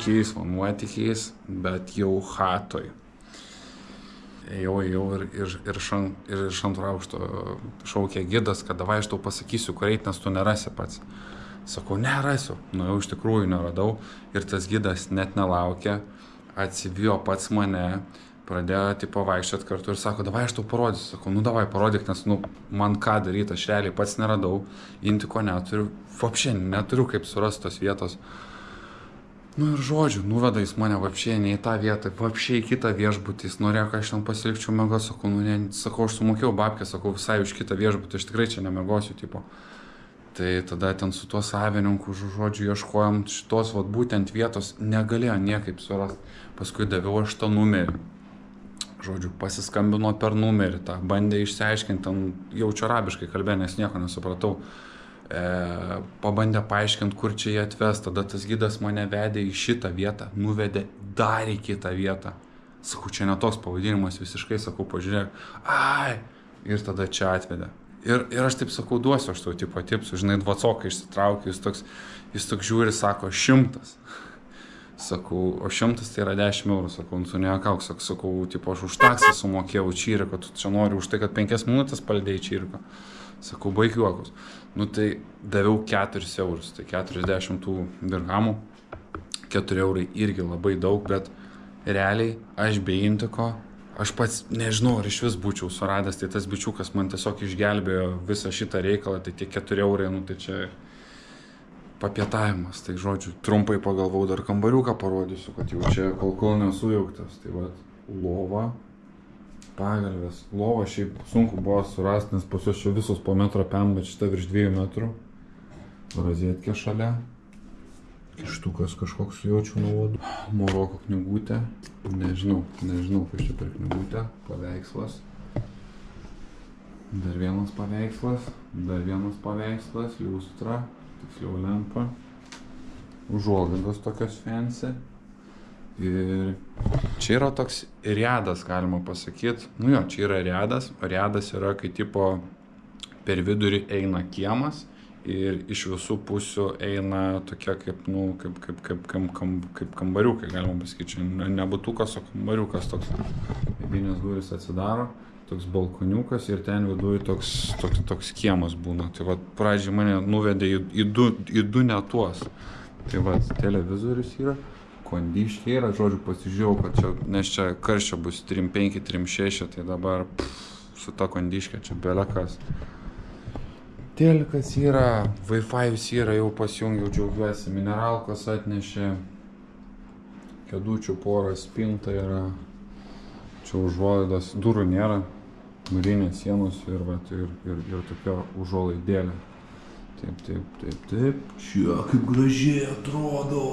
nuotykiais, bet jau chatoj. Ėjau ir iš antro aukšto šaukė gidas, kad davai aš tau pasakysiu, kur eit, nes tu nerasi pats. Sakau, nerasiu. Nu jau iš tikrųjų neradau ir tas gidas net nelaukė, atsivijo pats mane, pradėjo tipo vaikščiot kartu ir sako, davai aš tau parodysiu. Sakau, nu davai parodyk, nes man ką daryti, aš realiai pats neradau, intiko neturiu, vapšė neturiu kaip surasti tos vietos. Nu ir žodžiu, nuveda jis mane vapšė ne į tą vietą, vapšė į kitą viešbutį, jis norėjo, kad aš ten pasilikčiau mėgos, sakau, nu ne, sakau, aš sumokėjau babkę, sakau, visai už kitą viešbutį, aš tikrai čia nemėgosiu, tipo. Tai tada ten su tuo savininku, žodžiu, ieškojom šitos, vat, būtent vietos, negalėjo niekaip surasti. Paskui daviau aš tą numerį. Žodžiu, pasiskambino per numerį, tą bandė išsiaiškinti, ten jaučiu arabiškai kalbė, nes nieko nesupratau. Pabandė paaiškinti, kur čia jie atves, tada tas gidas mane vedė į šitą vietą, nuvedė dar į kitą vietą. Sakau, čia ne toks pavadinimas visiškai, sakau, pažiūrėk, ai, ir tada čia atvedė. Ir aš taip sakau, duosiu aš tau tipo tipsų, žinai, dvacoką išsitraukiu, jis toks žiūri, sako, 100. Sakau, o 100 tai yra 10 eurų, sakau, tu neakauk, sakau, tipo, aš už taksą sumokėjau Čyriko, tu čia nori už tai, kad 5 minutės palidėjai Čyriko. Sakau, baig juokus. Nu tai daviau 4 eurus, tai 40 tų dirhamų, 4 eurai irgi labai daug, bet realiai aš be intiko, aš pats nežinau, ar iš vis būčiau suradęs, tai tas bičiukas man tiesiog išgelbėjo visą šitą reikalą, tai tie 4 eurai, nu tai čia papietavimas, tai žodžiu, trumpai pagalvau, dar kambariuką parodysiu, kad jau čia kol nesujauktas, tai va, lova. Pagalvės. Lova šiaip sunku buvo surasti, nes pas jos čia visos po metro pem, bet šita virš 2 metrų. Rozėtkė šalia. Kištukas kažkoks jaučiu nuovodų. Moroko knygutė. Nežinau, kas čia per knygutė. Paveikslas. Dar vienas paveikslas. Liustra. Tiksliau lempa. Užuolaidos tokios fancy. Ir čia yra toks riadas, galima pasakyti. Nu jo, čia yra riadas. Riadas yra, kai tipo per vidurį eina kiemas ir iš visų pusių eina tokia kaip, nu, kaip kambariukai, galima pasakyti. Čia ne butukas, o kambariukas toks. Vidinės durys atsidaro, toks balkoniukas ir ten viduje toks kiemas būna. Tai va, pradžiai mane nuvedė į du netuos. Tai va, televizorius yra. Kondiškė yra, žodžiu, pasižiūrėjau, kad čia, nes čia karščio bus 3,5, 3,6, tai dabar su ta kondiškė čia belekas. Telikas yra, Wi-Fi'us yra, jau pasijungiau, džiaugiuosi, mineralkos atnešė, kėdučių porą, spinta yra, čia užuolaidos, durų nėra, mūrinės sienos ir tokia užuolaidėlė. Taip, čia kaip gražiai atrodo.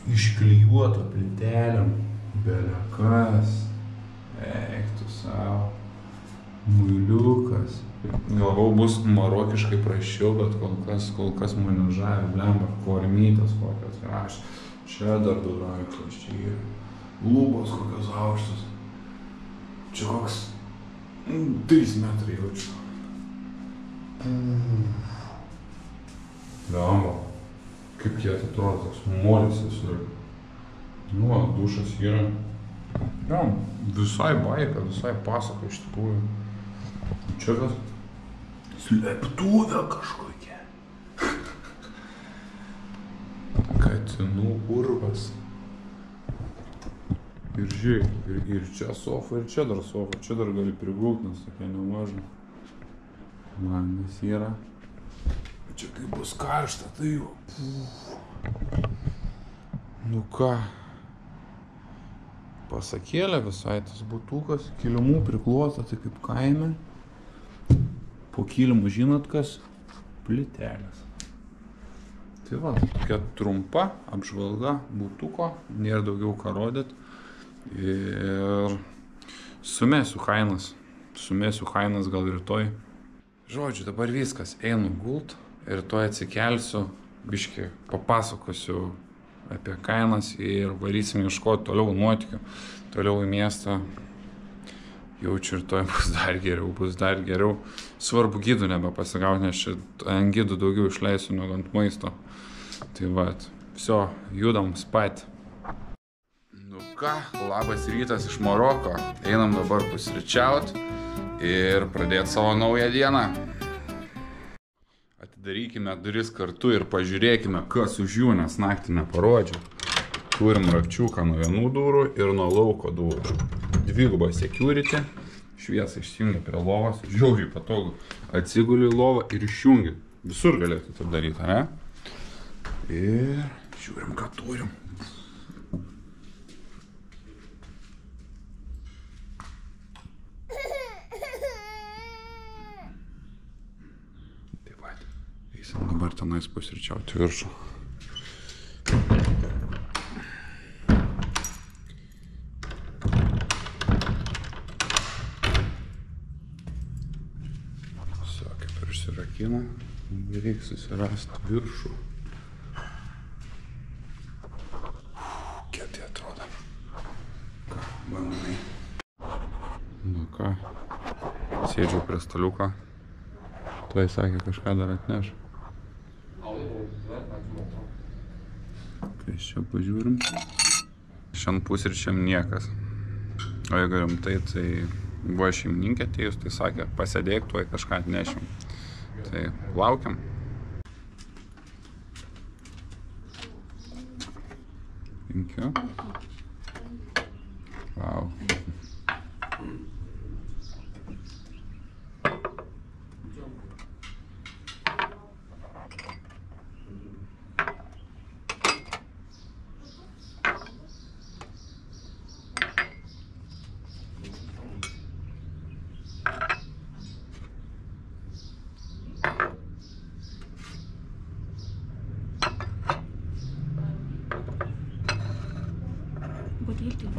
Išklijuota plytelėm, belekas, eiktų savo, muiliukas. Galvau bus marokiškai prašiau, bet kol kas mane žavi, blemba, kormytas kokios gražios. Čia dar du daiktus, čia yra lūpos kokios aukštos. Čia koks 3 metrai jaučiu. Blemba. Kaip jie atrodo, toks molis visur. Nu, dušas yra. Ja, visai baika, visai pasaka iš tikrųjų. Čia kas? Slėptuvė kažkokia. Katinų urvas. Ir žiūrėk, ir čia sofa, ir čia dar sofa. Čia dar gali prigult, nes tokia nemaža. Langas yra. Čia kaip bus karšta, tai jau. Nu ką, pasakėlė visai tas butukas, kilimų priklota, tai kaip kaime. Po kilimu žinot kas? Plytelės. Tai va, tokia trumpa apžvalga butuko, nėra daugiau ką rodyt. Ir sumėsiu kainas gal rytoj. Žodžiu, dabar viskas, einu gult. Ir to atsikelsiu, biškį papasakosiu apie kainas ir varysim ieškoti toliau nuotykių, toliau į miestą. Jaučiu ir to bus dar geriau. Svarbu gidų nebepasigauti, nes čia ant gidų daugiau išleisiu negu ant maisto. Tai vat, viso, judam spat. Nu ką, labas rytas iš Maroko. Einam dabar pusryčiaut ir pradėti savo naują dieną. Atidarykime duris kartu ir pažiūrėkime, kas už jų, nes naktį neparodžiau. Turim rakčiuką nuo vienų durų ir nuo lauko durų. Dvigubą security. Šviesą išsijungia prie lovos. Žiauriai patogu. Atsiguli į lovą ir išjungi. Visur galėtų taip daryti, ne? Ir žiūrim, ką turim. Taip pat. Eisim dabar tenais pusryčiauti viršų. Užsirakina, reikia susirasti viršų. Kiek tai atrodo. Ką, bananai. Nu ką, sėdžiau prie staliuko. Tuoj sakė, kažką dar atneš. Kai čia pažiūrim. Šiandien pusryčiam niekas. O jeigu rimtai, tai buvo šeimininkė atėjus, tai sakė, pasėdėk, tuoj kažką atnešim. Tai laukiam. Linkiu. Wow.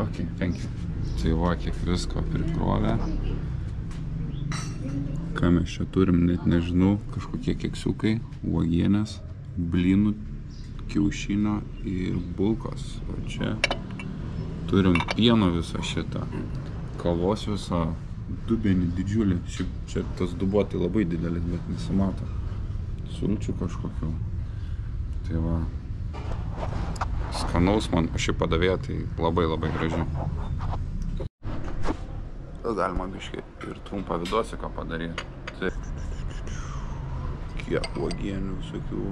Ok, thank you. Tai va, kiek visko prikrovė. Ką mes čia turim, net nežinau, kažkokie keksiukai, uogienės, blynų, kiaušinio ir bulkos. O čia turim pieno visą šitą, kavos visą, dubenį didžiulį. Čia tas dubuo tai labai didelis, bet nesimato. Sulčių kažkokių. Tai va. Skanaus man šį padavėją, tai labai graži. Galima biškai ir trumpą vidosiką padaryti. Tai kiek uogienių visokių.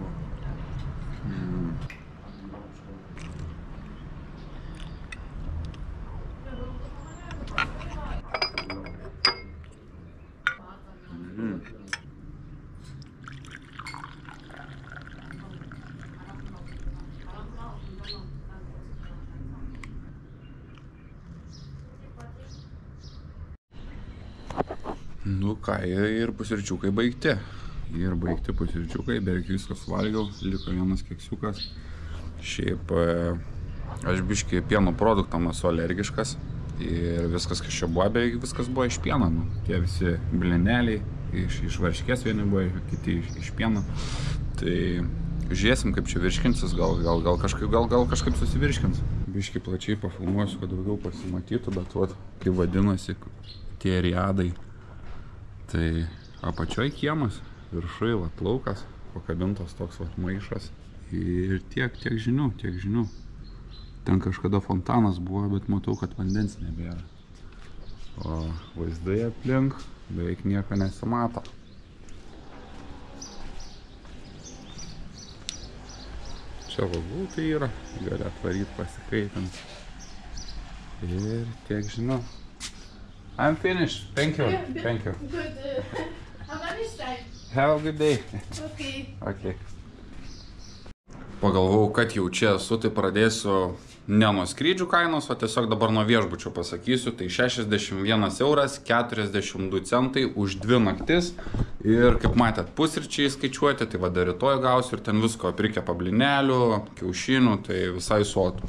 Nu ką, ir pusryčiukai baigti. Ir baigti pusryčiukai, beveik viskas valgiau, liko vienas keksiukas. Šiaip aš biškį pieno produktam esu alergiškas. Ir viskas, kas čia buvo, beveik viskas buvo iš pieno. Nu, tie visi blineliai, iš varškės vieni buvo, kiti iš pieno. Tai žiūrėsim, kaip čia virškinsis, gal kažkaip susivirškins. Biškį plačiai pafilmuosiu, kad daugiau pasimatytų, bet vat, kaip vadinasi tie riadai. Tai apačioj kiemas, viršui vat laukas, pakabintas toks vat maišas. Ir tiek žinių. Ten kažkada fontanas buvo, bet matau, kad vandens nebėra. O vaizdai aplink beveik nieko nesimato. Čia vagų tai yra, gali atvaryti pasikaitint. Ir tiek žinių. I'm finished. Thank you. Thank you. Good. Have a nice time. Have a good day. Okay. Pagalvojau, kad jau čia esu, tai pradėsiu ne nuo skrydžių kainos, o tiesiog dabar nuo viešbučio pasakysiu. Tai 61 euras 42 centai už 2 naktis. Ir kaip matėt, pusryčiai skaičiuoti, tai va dar rytoj gausiu ir ten visko prikepa blinelių, kiaušinių, tai visai sotų.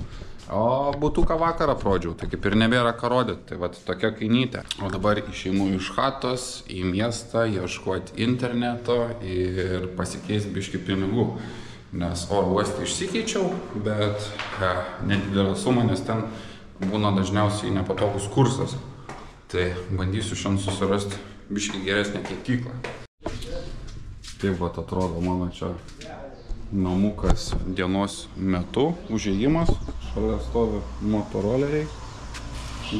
O butuką vakarą prodžiau, tai kaip ir nebėra ką rodyti, tai vat tokia kainytė. O dabar išeinu iš chatos į miestą, ieškoti interneto ir pasikeis biškį pinigų. Nes oro uoste išsikeičiau, bet nedidelė suma, nes ten būna dažniausiai nepatogus kursas. Tai bandysiu šiandien susirasti biškį geresnę keityklą. Taip vat atrodo mano čia namukas dienos metu, užėjimas, šalia stovi motoroleriai,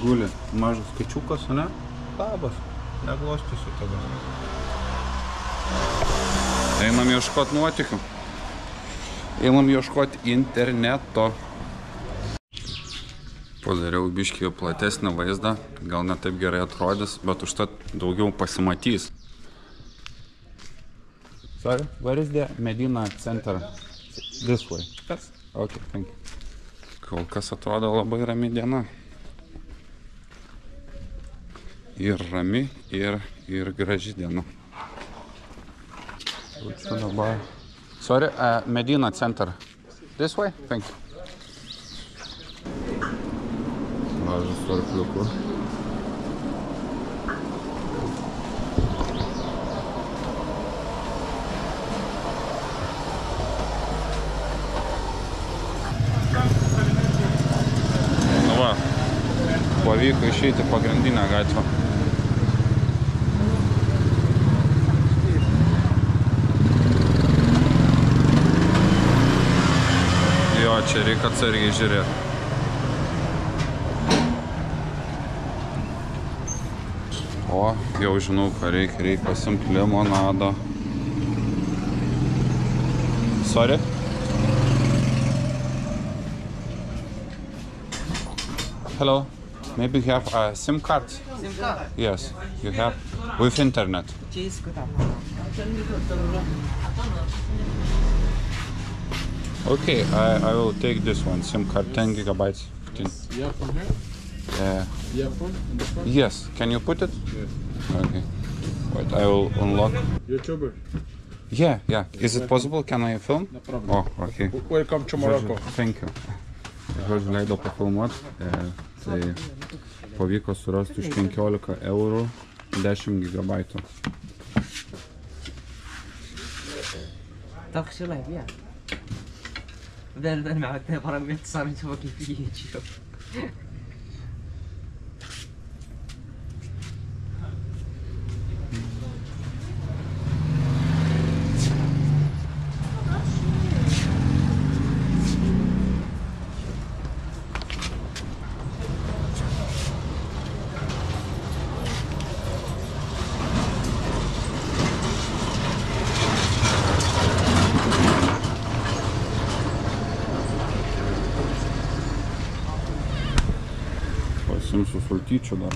guli mažas kačiukas, ne? Labas, neglostysiu tada. Einam ieškot nuotykių. Einam ieškot interneto. Padariau biškį platesnį vaizdą, gal ne taip gerai atrodys, bet užtat daugiau pasimatys. Sorry, where is the Medina Center? This way. Yes. Okay, thank you. Kol kas atrodo labai rami diena. Ir rami, ir graži diena. Sorry, Medina Center. This way? Thank you. Mažas varkliuku. Pavyko išeiti pagrindinę gatvę. Jo, čia reikia atsargiai žiūrėti. O, jau žinau, ką reikia pasimti limonado. Sorry? Hello. Maybe you have a SIM card? SIM card? Yes, you have. With internet. Okay, I will take this one. SIM card, 10 gigabytes. 15. Yeah, from here? Yeah, from this one? Yes, can you put it? Yes. Okay. Wait, I will unlock. YouTuber? Yeah. Is it possible? Can I film? No problem. Oh, okay. Welcome to Morocco. Thank you. Žodžiu, leidau pafilmuoti, tai pavyko surasti už 15 eurų 10 gigabaitų. طب شو لايف يا بدل معك برامج صار نشوف كيف يجي Pasimsiu sultyčių dar.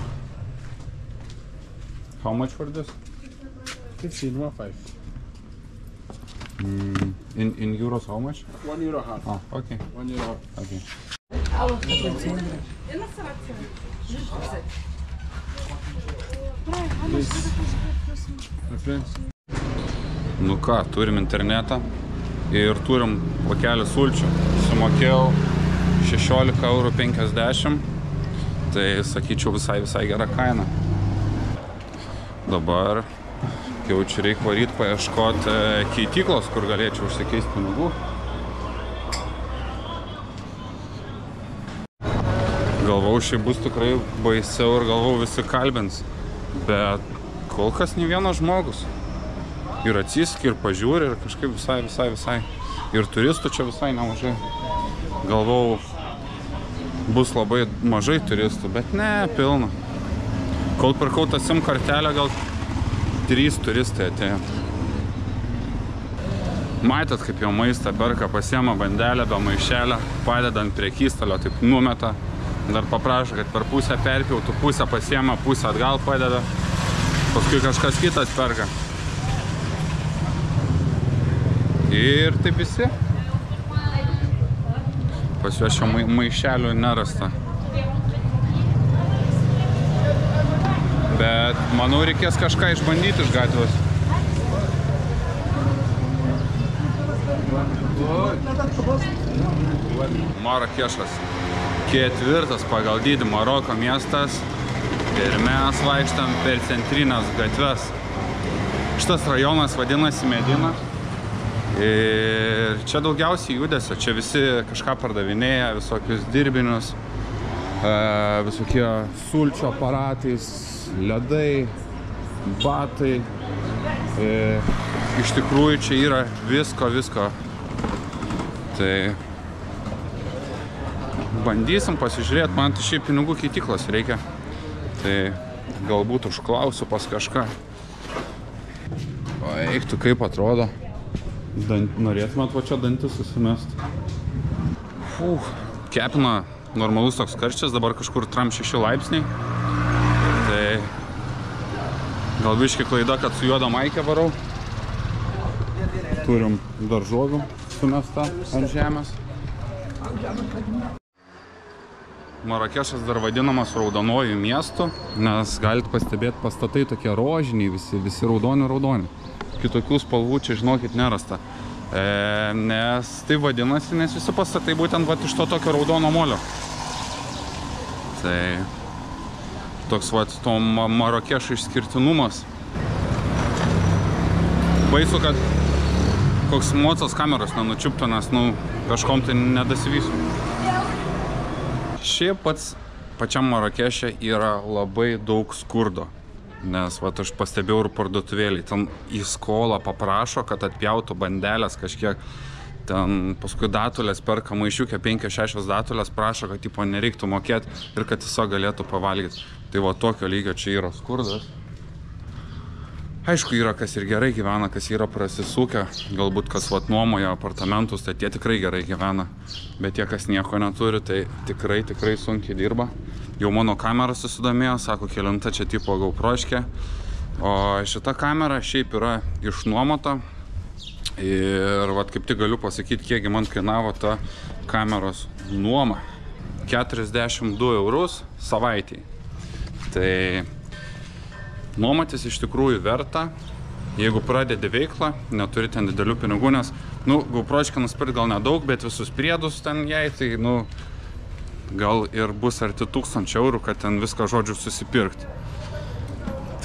How much for this? 15. In euros, how much? €1 half. Oh, okay. €1 half. Okay. My friends. Nu ką, turim internetą ir turim pakelį sulčių. Sumokėjau 16,50 €. Tai sakyčiau visai gera kaina. Dabar jau čia reikia varyti paieškoti keityklos, kur galėčiau užsikeisti pinigų. Galvau, šiai bus tikrai baisiau ir galvau visi kalbins. Bet kol kas nei vienas žmogus. Ir atsiski, ir pažiūri, ir kažkaip visai. Ir turistų čia visai nemažai. Galvau, bus labai mažai turistų, bet ne, pilna. Kol pirkau tą SIM kortelę, gal 3 turistai atėjo. Matėt, kaip jau maistą perka, pasiema bandelę be maišelę, padedant prie kystalio, taip numeta. Dar paprašo, kad per pusę perpjautų, pusę pasiema, pusę atgal padeda. Paskui kažkas kitas perka. Ir taip visi. Pas juos čia maišelių nerasta. Bet manau, reikės kažką išbandyti iš gatvės. Marakešas. 4. pagal dydį Maroko miestas. Ir mes vaikštam per centrinės gatves. Šitas rajonas vadinasi Medina. Ir čia daugiausiai judesio, čia visi kažką pardavinėja, visokius dirbinius, visokie sulčių aparatais, ledai, batai. Iš tikrųjų čia yra visko Tai bandysim pasižiūrėti, man tai šiaip pinigų keitiklas reikia. Tai galbūt užklausiu pas kažką. O eiktų, kaip atrodo. Norėtumėt va čia dantis susimest. Kepina normalus toks karščias, dabar kažkur 36 laipsniai. Tai gal biški klaida, kad su juoda maikė varau. Turim daržovių sumesta ant žemės. Marakešas dar vadinamas raudonuoju miestu, nes galite pastebėti, pastatai tokie rožiniai, visi raudoni. Kitokių spalvų čia, žinokit, nerasta. Nes tai vadinasi, nes visi pastatai būtent vat, iš to tokio raudono molio. Tai toks vat, to Marakešo išskirtinumas. Baisu, kad koks mocas kameros nenučiuptų, nes kažkom tai nedasivysiu. Šiaip pačiam Marakeše yra labai daug skurdo. Nes vat, aš pastebėjau ir parduotuvėlį, ten į skolą paprašo, kad atpjautų bandelės kažkiek, ten paskui datulės perka maišiukę, 5-6 datulės, prašo, kad tipo nereiktų mokėti ir kad tiesiog galėtų pavalgyti. Tai va tokio lygio čia yra skurdas. Aišku, yra kas ir gerai gyvena, kas yra prasisukę, galbūt kas vat nuomoja apartamentus, tai tie tikrai gerai gyvena. Bet tie, kas nieko neturi, tai tikrai sunkiai dirba. Jau mano kamera susidomėjo, sako, kelinta čia tipo GoProškė. O šita kamera šiaip yra išnuomota. Ir vat kaip tik galiu pasakyti, kiekgi man kainavo ta kameros nuoma. 42 eurus savaitėj. Tai nuomotis iš tikrųjų verta, jeigu pradedi veiklą, neturi ten didelių pinigų, nes, GoProškę nusipirkt gal nedaug, bet visus priedus ten jai, tai, gal ir bus arti 1000 eurų, kad ten viską, žodžiu, susipirkti.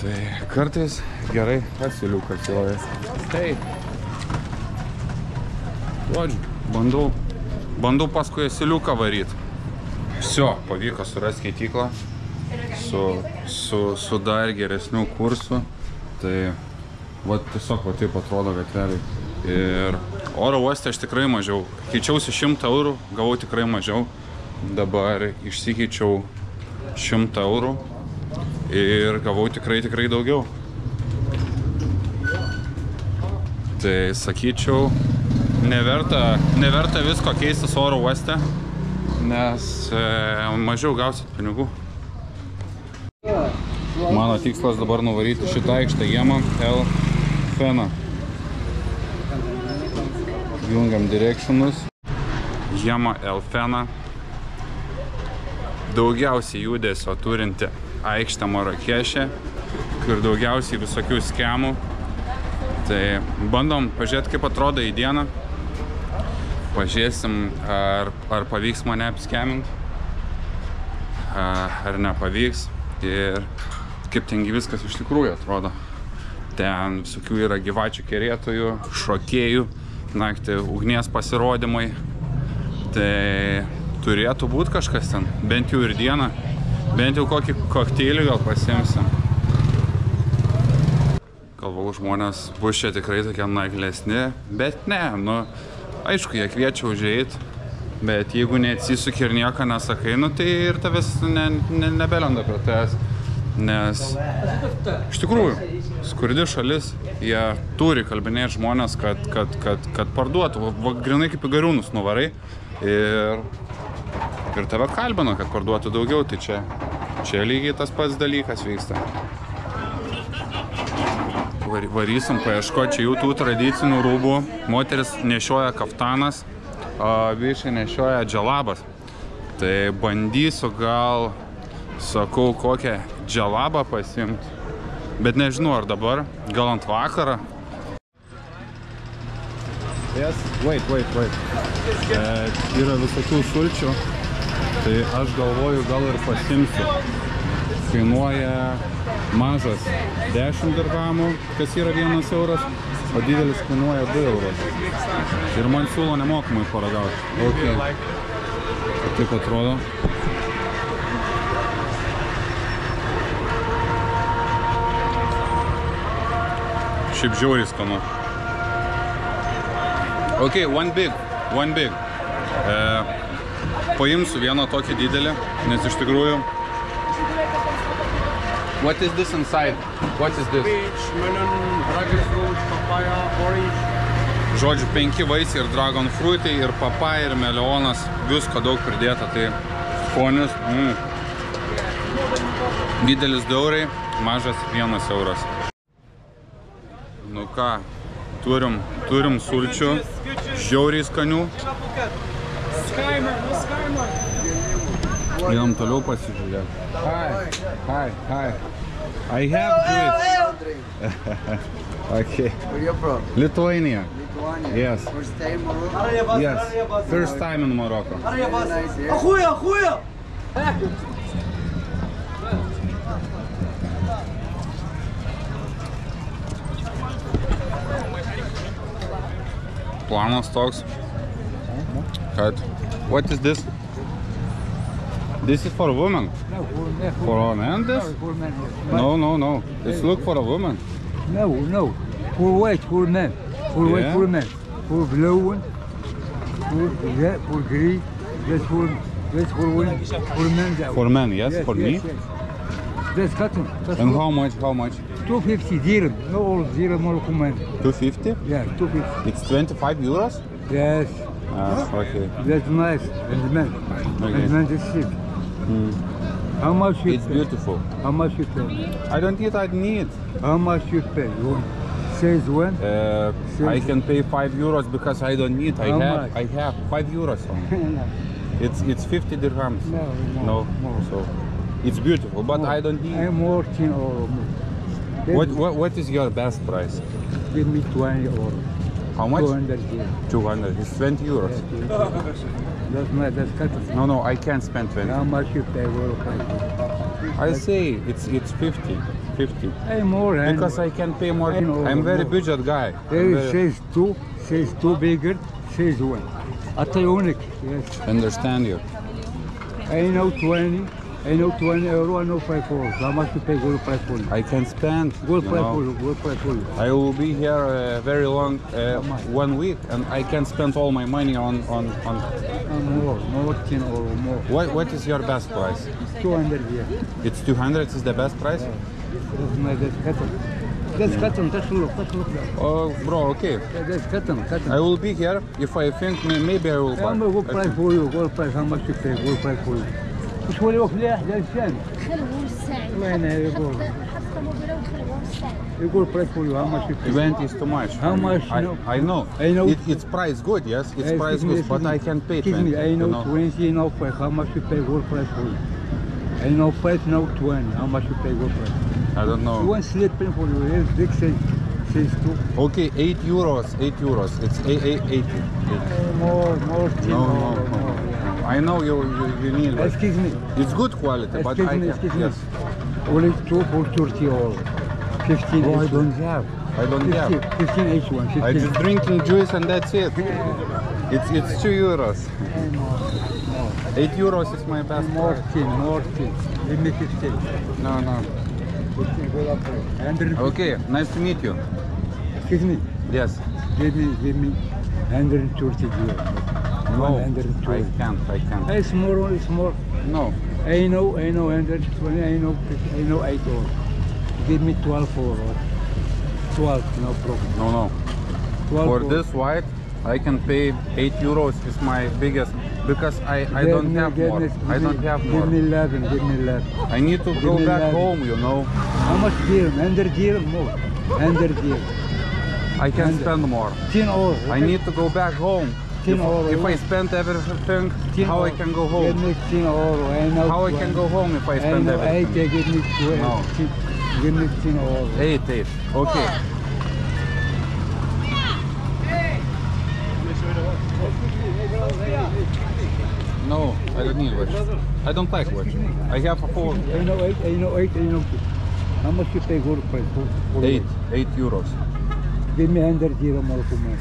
Tai kartais gerai asiliukas yra. Tai, žodžiu, bandau paskui asiliuką varyti. Всё, pavyko surasti keityklą. Su dar geresnių kursų. Tai tiesiog taip atrodo gatveliai. Ir oro uoste aš tikrai mažiau. Keičiausi 100 eurų, gavau tikrai mažiau. Dabar išsikeičiau 100 eurų ir gavau tikrai daugiau. Tai sakyčiau, neverta visko keistis oro uoste, nes mažiau gausit pinigų. Mano tikslas dabar nuvaryti šitą aikštę Yama L Fena. Jungiam directionus. Yama L Fena. Daugiausiai judesio turinti aikštė Marakeše, kur daugiausiai visokių skemų. Tai bandom pažiūrėti, kaip atrodo į dieną. Pažiūrėsim, ar pavyks mane apskeminti, ar nepavyks. Ir kaip tengi viskas iš tikrųjų atrodo. Ten visokių yra gyvačių kerėtojų, šokėjų, naktį ugnies pasirodymai. Tai turėtų būti kažkas ten, bent jau ir dieną, bent jau kokį kokteilį gal pasiimsim. Galvau, žmonės bus čia tikrai tokie naglesni, bet ne, aišku, jie kviečia užeit. Bet jeigu neatsisuki ir nieko nesakai, tai ir tavęs nebelenda prie tavęs. Nes iš tikrųjų, skurdi šalis, jie turi kalbinėti žmonės, kad parduotų. Grinai kaip į gariūnus nuvarai ir tave kalbino, kad parduotų daugiau. Tai čia lygiai tas pats dalykas vyksta. Varysim paieškoti čia jų tų tradicinių rūbų. Moteris nešioja kaftanas, vyriškai nešioja dželabas. Tai bandysiu gal, sakau, kokią dželabą pasimti. Bet nežinau, ar dabar, gal ant vakarą. Yes, wait. Yra visokių sulčių. Tai aš galvoju, gal ir pasimsiu. Kainuoja mažas 10 dirhamų, kas yra 1 euras, o didelis kainuoja 2 eurus. Ir man siūlo nemokamai paragauti. Okay. Taip atrodo. Šiaip žiauriai skanu. Okay, one big. Paimsiu vieną tokį didelį, nes iš tikrųjų... What is this inside? What is this? Peach, melon, dragon fruit, papaya, orange. Žodžiu, 5 vaisiai ir dragon fruitai, ir papaja, ir melionas. Visko daug pridėta, tai skonis. Didelis 2 eurai, mažas 1 euras. Nu ką, turim sulčių, žiauriai skanių. Einam toliau pasižiūrėti. Hi. I have juice. Okay. Where you from? Lithuania. Lithuania. Yes. First time in Morocco? Yes. First time in Morocco. Very nice here. Planas toks, kad... What is this? This is for a woman. No, For a man, this? for men. No. It's look for a woman. No. For white, for men. For white, Yeah. for men. For blue one. For green. That's for women. For men. That For men, yes? For me? Yes. That's cotton. And how much? 250 dirham. No, all dirham Morocco men. 250? Yeah, 250. It's 25 euros? Yes. Okay. That's nice. And men. Okay. And men is cheap. How much you It's pay? beautiful. How much you pay? I don't need. How much you pay? One. Says when? I can pay 5 euros because I don't need. How much? I have 5 euros only. It's 50 dirhams. No. So it's beautiful, but I don't need. I'm working or more. What is your best price? Give me 20 or How much? 200 dirham. 200. It's 20 euros. That's cotton. No, I can't spend 20. How much you pay? Well, pay. I say it's 50. Hey, more. Because I can pay more. I know, I'm very more. budget guy. There says two bigger, says one. Atayonic. Yes. Understand you. I know 20. I know 20 euro. I know 5 euros. How much you pay? Gold price for you. I can spend. Gold you price know. for you. Gold price for you. I will be here very long, much? 1 week, and I can spend all my money on. More 10 or more. What is your best price? 200 here. It's 200 is the best price? That's cotton. That's cotton. That's look. Oh, bro, okay. That's cotton. I will be here. If I think maybe I will buy. How much gold price for you? Gold price. How much you pay? Gold price for you. مش هو اللي وفلاح ده الشام. خلوه الساعة. الله ينعم يقول. حتى موبيله وخلوه الساعة. يقول price for you. How much you pay? 20 is too much. How much? I know. I know. It's price good, yes. It's price good, but I can pay 20. Excuse me. I know you know. 20. I know price. How much you pay? Gold price for you. I know price. Now 20. How much you pay? Gold price. I don't know. One slip pen for you. Yes, big says 2. Okay, 8 euros. 8 euros. It's 80. More. No. I know you need. Like, Excuse me. it's good quality, but I Excuse can. me. Yes. Only 2 for 30 or 15. Oh, I each don't one. have. I don't have. 15 each one. 15. I just drinking juice and that's it. It's 2 euros. 8 euros is my best More price. 10. Give me 15. No. 15 go up there. 100. Okay, nice to meet you. Excuse me. Yes. Give me 130 dirham. No, 120. I can't. It's more. No. I know 120. I know 8 or. Give me 12 or 12. No problem. No. 12 For or- this white, I can pay 8 euros. Is my biggest because I don't have more. I don't have Give me more. 11. I need to go me back 11. home. You know. How much dirham? 100 dirham more. 100 dirham. I can And- spend more. 10 or. I need to go back home. 10 euro. If I spend everything, 10 how I or. can go Give home? me 10 or. I know. How I can 20. go home if I I spend know 8. everything? Give me 12. No. Give me 10 or. 8. Okay. No, I don't need watch. I don't like watch. I have a phone. I know 8. I know 2. How much you pay gold price for 8 euros. Give me 100 dirham more for me.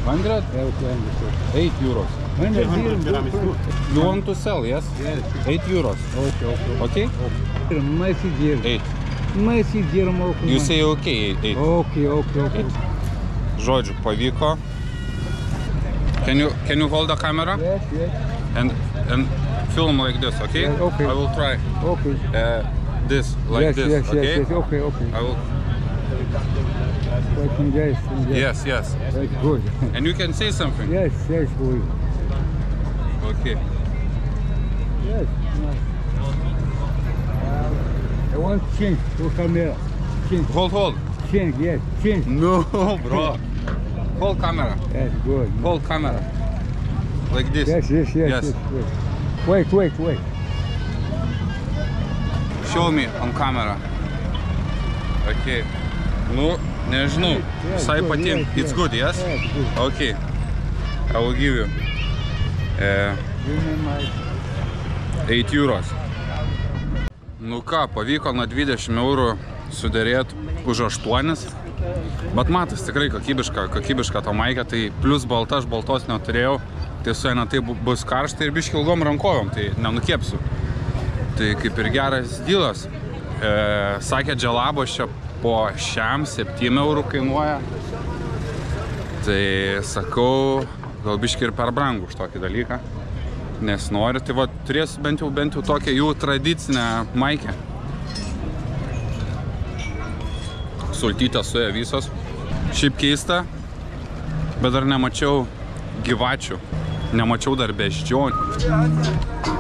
100? Yeah, 200. 8 euros. 100 dirham. You want to sell, yes? Yes. 8 euros. Okay. Okay? Messi dirham. 8. Messi dirham more for You me. say okay, 8. Okay. Žodžiu, pavyko. Can you hold the camera Yes, yes. and film like this, okay? Yeah, okay. I will try. Okay. This, like yes, this, yes, okay? yes, yes. Okay, okay. I will. From there, from there. Yes, yes. That's good. And you can say something. Yes, yes, good. Okay. Yes. Nice. I want change to camera. Change, Hold. change, yes, change. No, bro. Hold camera. Yes, good. Hold camera. Like this. Yes, yes, yes, yes. Wait. Show me on camera. Okay. Nu, nežinau. Visai good, patiem. yes, It's yes. good, yes? Yes, good. Okay. I will give you Give me my... 8 euros. Nu ką, pavyko nuo 20 eurų suderėti už 8. Bet matas tikrai kokybiška to maikė, tai plus balta, aš baltos neturėjau. Tai su eina tai bus karšta ir biški ilgom rankovėm, tai nenukėpsiu. Tai kaip ir geras dylas. Sakė, dželabos čia po šiam 7 eurų kainuoja. Tai sakau, gal biški ir per brangų už tokį dalyką. Nes noriu, tai va, turėsiu bent jau tokią jų tradicinę maikę. Sultytės suėjo visos. Šiaip keista, bet dar nemačiau gyvačių. Nemačiau dar beždžionių.